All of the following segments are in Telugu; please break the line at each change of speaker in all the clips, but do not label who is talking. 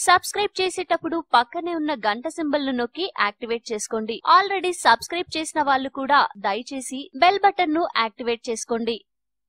సబ్స్క్రైబ్ చేసేటప్పుడు పక్కనే ఉన్న గంట సింబల్ ను నొక్కి యాక్టివేట్ చేసుకోండి. ఆల్రెడీ సబ్స్క్రైబ్ చేసిన వాళ్ళు కూడా దయచేసి బెల్ బటన్ ను యాక్టివేట్ చేసుకోండి.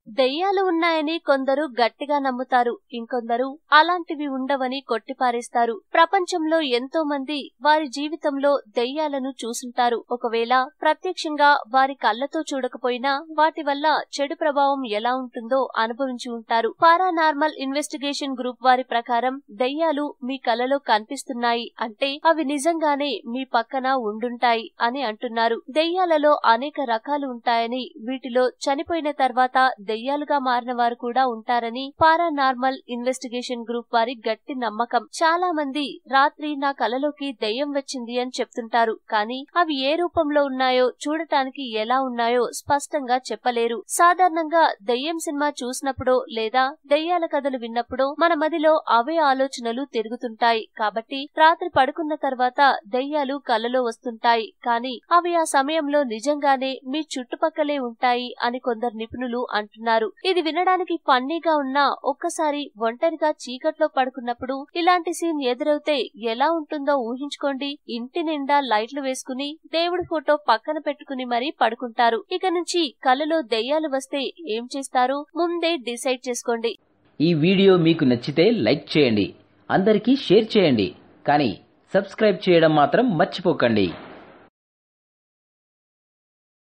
దెయ్యాలు ఉన్నాయని కొందరు గట్టిగా నమ్ముతారు, ఇంకొందరు అలాంటివి ఉండవని కొట్టిపారేస్తారు. ప్రపంచంలో ఎంతో మంది వారి జీవితంలో దెయ్యాలను చూసుంటారు. ఒకవేళ ప్రత్యక్షంగా వారి కళ్ళతో చూడకపోయినా వాటి వల్ల చెడు ప్రభావం ఎలా ఉంటుందో అనుభవించి ఉంటారు. పారానార్మల్ ఇన్వెస్టిగేషన్ గ్రూప్ వారి ప్రకారం దెయ్యాలు మీ కలలో కనిపిస్తున్నాయి అంటే అవి నిజంగానే మీ పక్కన ఉండుంటాయి అని అంటున్నారు. దెయ్యాలలో అనేక రకాలు ఉంటాయని, వీటిలో చనిపోయిన తర్వాత దెయ్యాలుగా మారిన వారు కూడా ఉంటారని పారానార్మల్ ఇన్వెస్టిగేషన్ గ్రూప్ వారి గట్టి నమ్మకం. చాలా మంది రాత్రి నా కలలోకి దెయ్యం వచ్చింది అని చెప్తుంటారు, కానీ అవి ఏ రూపంలో ఉన్నాయో, చూడటానికి ఎలా ఉన్నాయో స్పష్టంగా చెప్పలేరు. సాధారణంగా దెయ్యం సినిమా చూసినప్పుడో లేదా దెయ్యాల కథలు విన్నప్పుడో మన మదిలో అవే ఆలోచనలు తిరుగుతుంటాయి. కాబట్టి రాత్రి పడుకున్న తర్వాత దెయ్యాలు కలలో వస్తుంటాయి, కానీ అవి ఆ సమయంలో నిజంగానే మీ చుట్టుపక్కలే ఉంటాయి అని కొందరు నిపుణులు అంటున్నారు. ఇది వినడానికి ఫన్నీగా ఉన్నా ఒక్కసారి ఒంటరిగా చీకట్లో పడుకున్నప్పుడు ఇలాంటి సీన్ ఎదురవుతే ఎలా ఉంటుందో ఊహించుకోండి. ఇంటి నిండా లైట్లు వేసుకుని దేవుడి ఫోటో పక్కన పెట్టుకుని మరీ పడుకుంటారు. ఇక నుంచి కలలో దెయ్యాలు వస్తే ఏం చేస్తారో ముందే డిసైడ్ చేసుకోండి.
ఈ వీడియో మీకు నచ్చితే లైక్ చేయండి, అందరికీ షేర్ చేయండి, కానీ సబ్స్క్రైబ్ చేయడం మాత్రం మర్చిపోకండి.